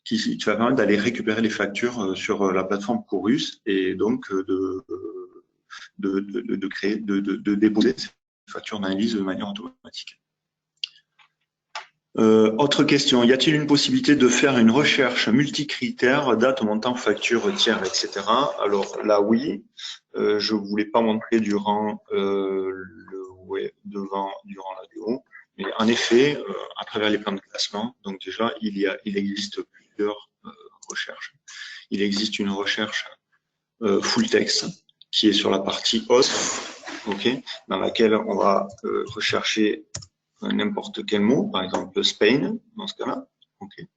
qui va permettre d'aller récupérer les factures sur la plateforme Chorus et donc de déposer ces factures d'analyse de manière automatique. Autre question, y a-t-il une possibilité de faire une recherche multicritère, date, montant, facture, tiers, etc. Alors là, oui. Je ne vous l'ai pas montré durant durant la démo, mais en effet, à travers les plans de classement, donc déjà, il existe plusieurs recherches. Il existe une recherche full text qui est sur la partie autre, dans laquelle on va rechercher n'importe quel mot, par exemple Spain, dans ce cas-là. Okay.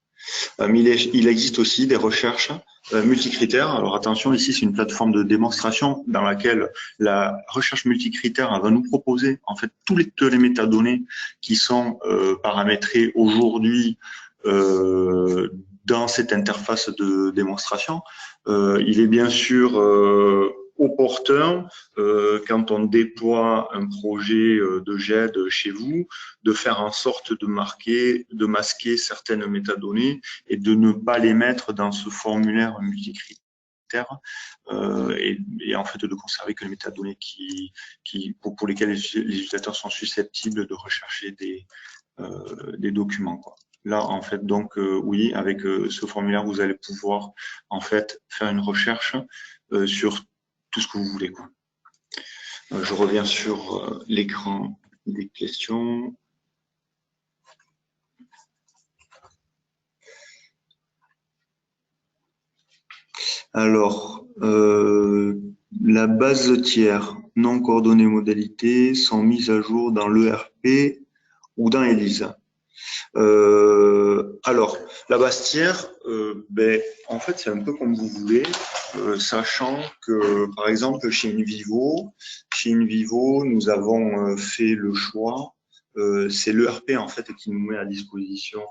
Mais il existe aussi des recherches multicritères. Alors attention, ici c'est une plateforme de démonstration dans laquelle la recherche multicritère va nous proposer en fait toutes les métadonnées qui sont paramétrées aujourd'hui dans cette interface de démonstration. Il est bien sûr opportun, quand on déploie un projet de GED chez vous, de faire en sorte de masquer certaines métadonnées et de ne pas les mettre dans ce formulaire multicritère et en fait de conserver que les métadonnées pour lesquelles les utilisateurs sont susceptibles de rechercher des documents, quoi. Là, en fait, donc, oui, avec ce formulaire, vous allez pouvoir, en fait, faire une recherche sur tout ce que vous voulez, quoi. Je reviens sur l'écran des questions. Alors, la base tiers non coordonnées modalités sont mises à jour dans l'ERP ou dans ELISE. Alors, la base tiers, en fait, c'est un peu comme vous voulez, sachant que, par exemple, chez InVivo, nous avons fait le choix, c'est l'ERP en fait qui nous met à disposition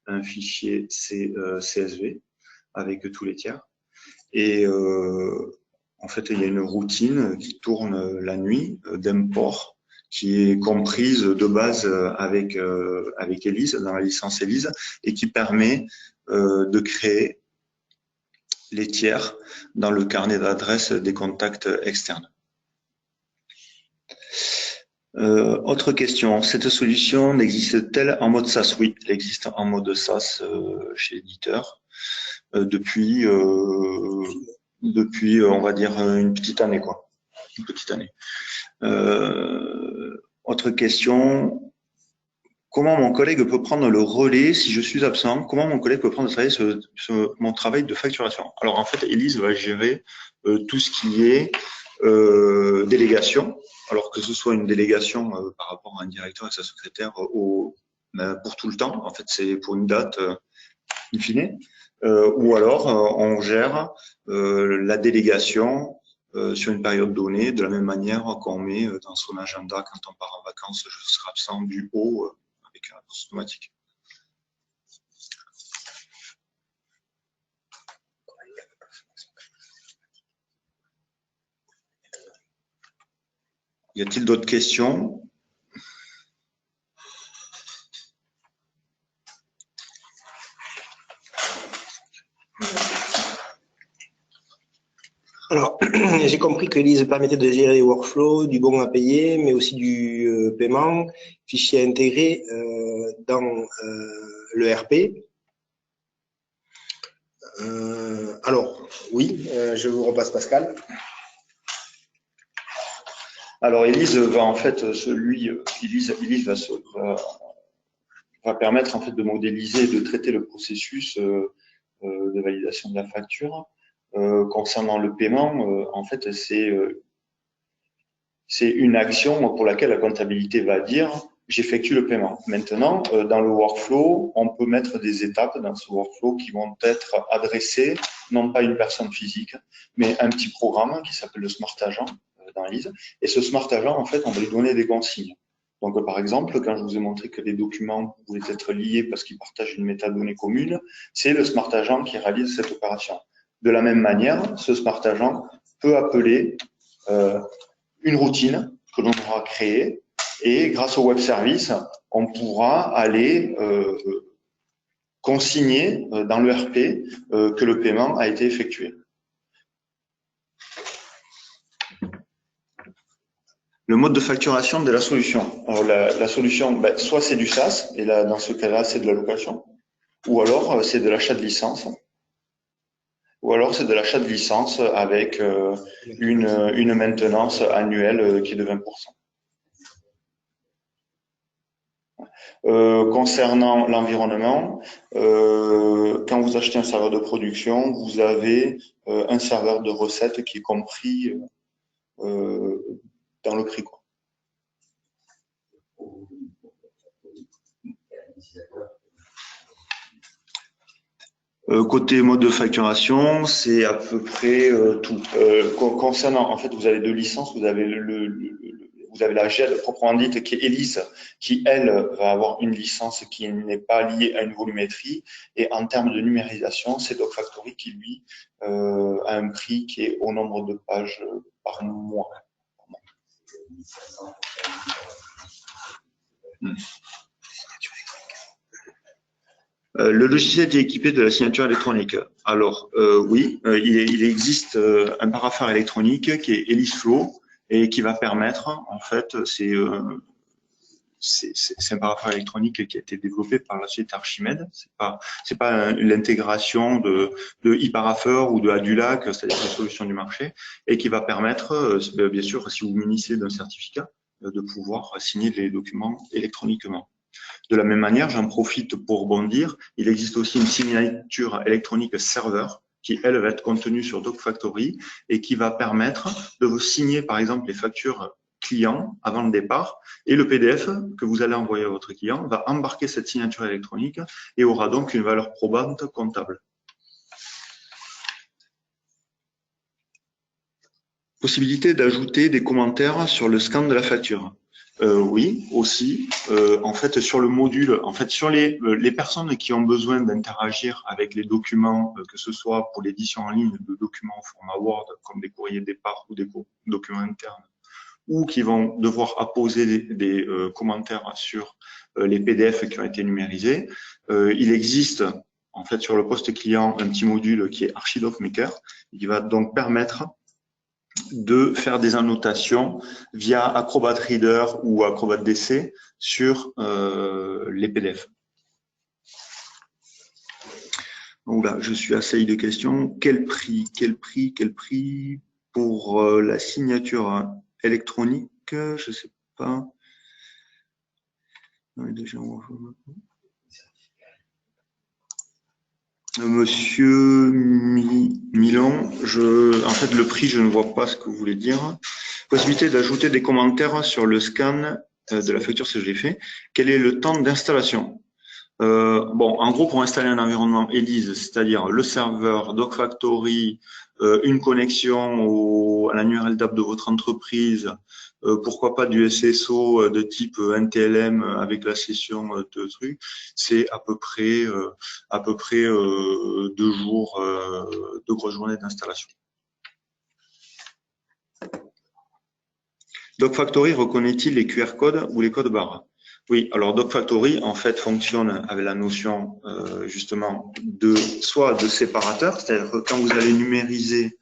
un fichier CSV avec tous les tiers. Et en fait, il y a une routine qui tourne la nuit d'import qui est comprise de base avec ELISE, dans la licence ELISE, et qui permet de créer les tiers dans le carnet d'adresses des contacts externes. Autre question, cette solution existe-t-elle en mode SaaS? Oui, elle existe en mode SaaS chez l'éditeur depuis, on va dire, une petite année, quoi. Une petite année. Autre question, comment mon collègue peut prendre le relais si je suis absent? Comment mon collègue peut prendre le relais mon travail de facturation? Alors en fait, Elise va gérer tout ce qui est délégation, alors que ce soit une délégation par rapport à un directeur et sa secrétaire pour tout le temps, en fait c'est pour une date in fine, ou alors on gère la délégation sur une période donnée, de la même manière qu'on met dans son agenda quand on part en vacances, je serai absent du haut avec un réponse automatique. Y a-t-il d'autres questions? Alors, j'ai compris que Elise permettait de gérer les workflows, du bon à payer, mais aussi du paiement, fichier intégré dans l'ERP. Alors, oui, je vous repasse Pascal. Alors, Elise va en fait, Elise va permettre en fait de modéliser et de traiter le processus de validation de la facture. Concernant le paiement, en fait, c'est une action pour laquelle la comptabilité va dire j'effectue le paiement. Maintenant, dans le workflow, on peut mettre des étapes dans ce workflow qui vont être adressées, non pas à une personne physique, mais à un petit programme qui s'appelle le Smart Agent dans Elise. Et ce Smart Agent, en fait, on va lui donner des consignes. Donc, par exemple, quand je vous ai montré que les documents pouvaient être liés parce qu'ils partagent une métadonnée commune, c'est le Smart Agent qui réalise cette opération. De la même manière, ce Smart Agent peut appeler une routine que l'on aura créée et grâce au web service, on pourra aller consigner dans l'ERP que le paiement a été effectué. Le mode de facturation de la solution. Alors la solution, soit c'est du SaaS, et là dans ce cas-là c'est de la location, ou alors c'est de l'achat de licence. Ou alors c'est de l'achat de licence avec une maintenance annuelle qui est de 20%. Concernant l'environnement, quand vous achetez un serveur de production, vous avez un serveur de recettes qui est compris dans le prix, quoi. Côté mode de facturation, c'est à peu près tout. Concernant, en fait, vous avez deux licences. Vous avez vous avez la GED proprement dite qui est ELISE, qui elle va avoir une licence qui n'est pas liée à une volumétrie. Et en termes de numérisation, c'est DocFactory qui lui a un prix qui est au nombre de pages par mois. Le logiciel est équipé de la signature électronique. Alors, oui, il existe un paraphare électronique qui est ELISFlow et qui va permettre, en fait, c'est un paraphare électronique qui a été développé par la société Archimède. C'est pas l'intégration de eParapheur ou de Adulac, c'est-à-dire des solutions du marché, et qui va permettre, bien sûr, si vous munissez d'un certificat, de pouvoir signer les documents électroniquement. De la même manière, j'en profite pour rebondir, il existe aussi une signature électronique serveur qui, elle, va être contenue sur DocFactory et qui va permettre de vous signer, par exemple, les factures clients avant le départ et le PDF que vous allez envoyer à votre client va embarquer cette signature électronique et aura donc une valeur probante comptable. Possibilité d'ajouter des commentaires sur le scan de la facture. Oui, aussi. En fait, sur le module, en fait, sur les personnes qui ont besoin d'interagir avec les documents, que ce soit pour l'édition en ligne de documents au format Word, comme des courriers de départ ou des documents internes, ou qui vont devoir apposer des commentaires sur les PDF qui ont été numérisés, il existe en fait sur le poste client un petit module qui est ArchiDocMaker, qui va donc permettre de faire des annotations via Acrobat Reader ou Acrobat DC sur les PDF. Donc là, je suis assailli de questions. Quel prix pour la signature électronique? Je sais pas. Monsieur Milon, en fait, le prix, je ne vois pas ce que vous voulez dire. Possibilité d'ajouter des commentaires sur le scan de la facture, si je l'ai fait. Quel est le temps d'installation? Bon, en gros, pour installer un environnement ELISE, c'est-à-dire le serveur, DocFactory, une connexion à la URL d'app de votre entreprise, pourquoi pas du SSO de type NTLM avec la session de trucs, c'est à peu près 2 jours, 2 grosses journées d'installation. DocFactory reconnaît-il les QR codes ou les codes barres? Oui, alors DocFactory en fait fonctionne avec la notion justement soit de séparateur, c'est-à-dire que quand vous allez numériser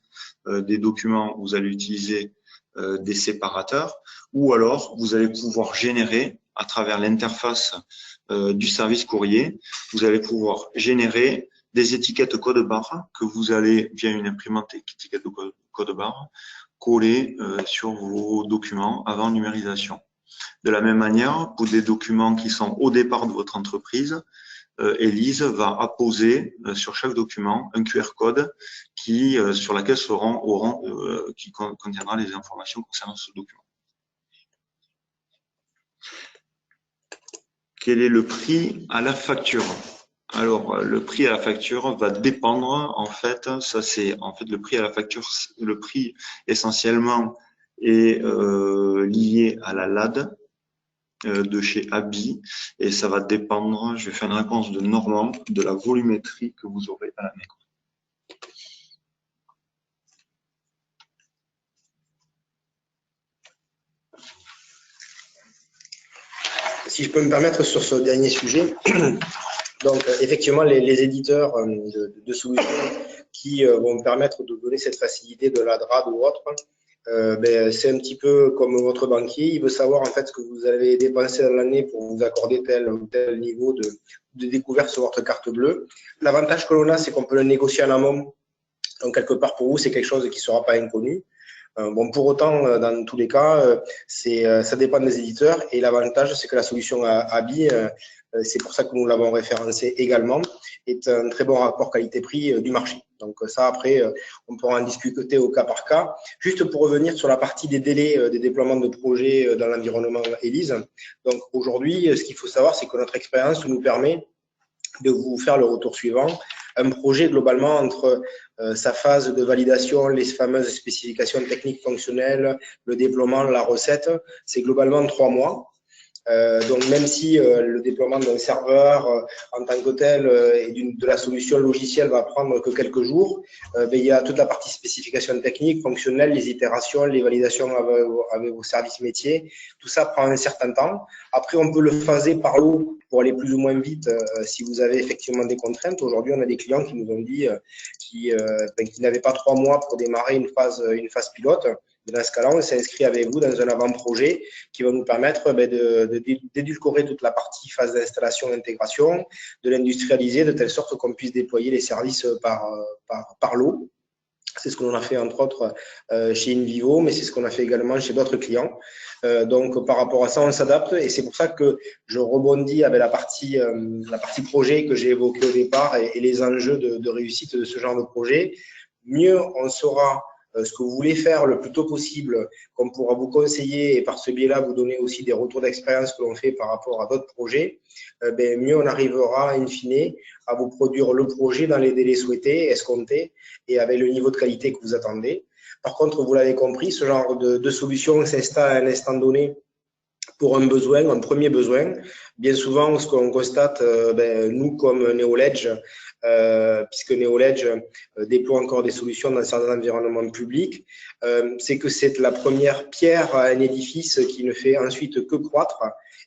des documents, vous allez utiliser des séparateurs, ou alors vous allez pouvoir générer à travers l'interface du service courrier, vous allez pouvoir générer des étiquettes code barre que vous allez via une imprimante étiquette de code barre coller sur vos documents avant numérisation. De la même manière, pour des documents qui sont au départ de votre entreprise, ELISE va apposer sur chaque document un QR code qui, sur laquelle qui contiendra les informations concernant ce document. Quel est le prix à la facture? Alors, le prix à la facture va dépendre, en fait, ça c'est en fait le prix à la facture, le prix essentiellement est lié à la LAD de chez Abi et ça va dépendre, je vais faire une réponse de Normand, de la volumétrie que vous aurez à la main. Si je peux me permettre sur ce dernier sujet, donc effectivement les éditeurs de solutions qui vont permettre de donner cette facilité de la DRAD ou autre, c'est un petit peu comme votre banquier, il veut savoir en fait ce que vous avez dépensé dans l'année pour vous accorder tel ou tel niveau de découverte sur votre carte bleue. L'avantage que l'on a, c'est qu'on peut le négocier en amont, donc quelque part pour vous, c'est quelque chose qui ne sera pas inconnu. Bon, pour autant, dans tous les cas, ça dépend des éditeurs et l'avantage, c'est que la solution ABI, c'est pour ça que nous l'avons référencé également, est un très bon rapport qualité-prix du marché. Donc ça, après, on pourra en discuter au cas par cas. Juste pour revenir sur la partie des délais des déploiements de projets dans l'environnement ELYSE. Donc aujourd'hui, ce qu'il faut savoir, c'est que notre expérience nous permet de vous faire le retour suivant. Un projet, globalement, entre sa phase de validation, les fameuses spécifications techniques fonctionnelles, le déploiement, la recette, c'est globalement 3 mois. Donc, même si le déploiement d'un serveur en tant que tel et de la solution logicielle va prendre que quelques jours, il y a toute la partie spécification technique, fonctionnelle, les itérations, les validations avec vos services métiers. Tout ça prend un certain temps. Après, on peut le phaser par lot pour aller plus ou moins vite si vous avez effectivement des contraintes. Aujourd'hui, on a des clients qui nous ont dit qui n'avaient pas 3 mois pour démarrer une phase pilote. Dans ce cas-là, on s'inscrit avec vous dans un avant-projet qui va nous permettre d'édulcorer toute la partie phase d'installation et d'intégration, de l'industrialiser de telle sorte qu'on puisse déployer les services par lot. C'est ce qu'on a fait entre autres chez InVivo, mais c'est ce qu'on a fait également chez d'autres clients. Donc par rapport à ça, on s'adapte et c'est pour ça que je rebondis avec la partie projet que j'ai évoquée au départ et les enjeux de réussite de ce genre de projet. Mieux on saura ce que vous voulez faire le plus tôt possible, qu'on pourra vous conseiller et par ce biais-là vous donner aussi des retours d'expérience que l'on fait par rapport à d'autres projets, mieux on arrivera in fine à vous produire le projet dans les délais souhaités, escomptés et avec le niveau de qualité que vous attendez. Par contre, vous l'avez compris, ce genre de solution s'installe à un instant donné pour un besoin, un premier besoin. Bien souvent, ce qu'on constate, nous comme Neoledge, puisque Neoledge déploie encore des solutions dans certains environnements publics, c'est que c'est la première pierre à un édifice qui ne fait ensuite que croître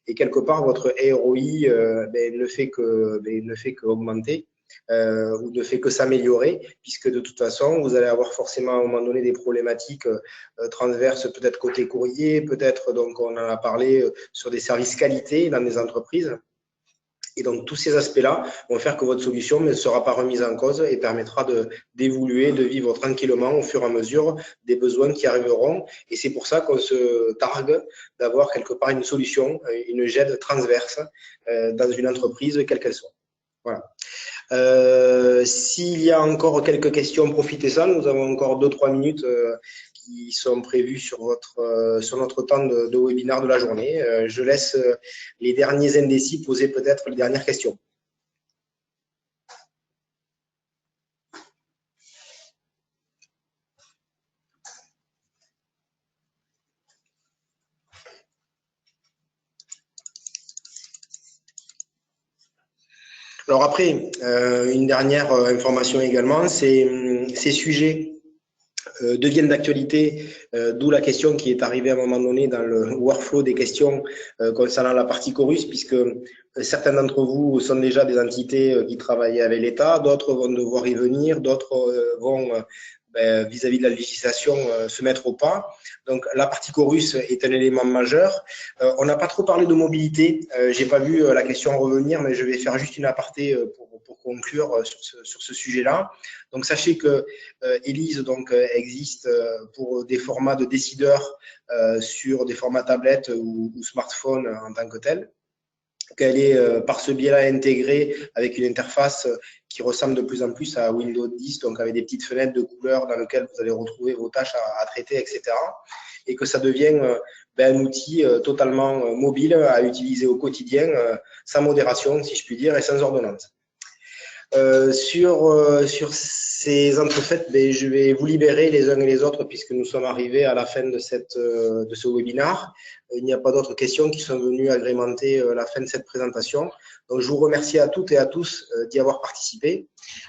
et quelque part votre ROI ne fait qu'augmenter. Ou ne fait que s'améliorer, puisque de toute façon, vous allez avoir forcément à un moment donné des problématiques transverses, peut-être côté courrier, peut-être, donc on en a parlé, sur des services qualité dans des entreprises. Et donc, tous ces aspects-là vont faire que votre solution ne sera pas remise en cause et permettra d'évoluer, de vivre tranquillement au fur et à mesure des besoins qui arriveront. Et c'est pour ça qu'on se targue d'avoir quelque part une solution, une GED transverse dans une entreprise, quelle qu'elle soit. Voilà. S'il y a encore quelques questions, profitez-en. Nous avons encore 2-3 minutes qui sont prévues sur notre temps de webinaire de la journée. Je laisse les derniers indécis poser peut-être les dernières questions. Alors après, une dernière information également, ces sujets deviennent d'actualité, d'où la question qui est arrivée à un moment donné dans le workflow des questions concernant la partie chorus, puisque certains d'entre vous sont déjà des entités qui travaillent avec l'État, d'autres vont devoir y venir, d'autres vont vis-à-vis de la législation se mettre au pas. Donc la partie chorus est un élément majeur. On n'a pas trop parlé de mobilité. J'ai pas vu la question revenir, mais je vais faire juste une aparté pour conclure sur ce sujet-là. Donc sachez que ELYSE existe pour des formats de décideurs sur des formats tablettes ou smartphones en tant que tel. Qu'elle est par ce biais-là intégrée avec une interface qui ressemble de plus en plus à Windows 10, donc avec des petites fenêtres de couleurs dans lesquelles vous allez retrouver vos tâches à traiter, etc. Et que ça devient un outil totalement mobile à utiliser au quotidien, sans modération, si je puis dire, et sans ordonnance. Sur ces entrefaites, je vais vous libérer les uns et les autres puisque nous sommes arrivés à la fin de ce webinaire. Il n'y a pas d'autres questions qui sont venues agrémenter la fin de cette présentation. Donc, je vous remercie à toutes et à tous d'y avoir participé.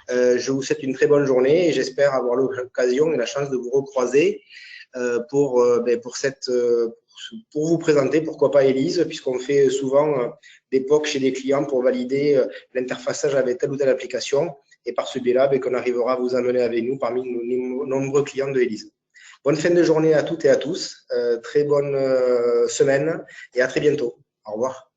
Je vous souhaite une très bonne journée et j'espère avoir l'occasion et la chance de vous recroiser pour vous présenter, pourquoi pas ELYSE, puisqu'on fait souvent des POC chez des clients pour valider l'interfaçage avec telle ou telle application. Et par ce biais-là, qu'on arrivera à vous amener avec nous parmi nos nombreux clients de ELYSE. Bonne fin de journée à toutes et à tous. Très bonne semaine et à très bientôt. Au revoir.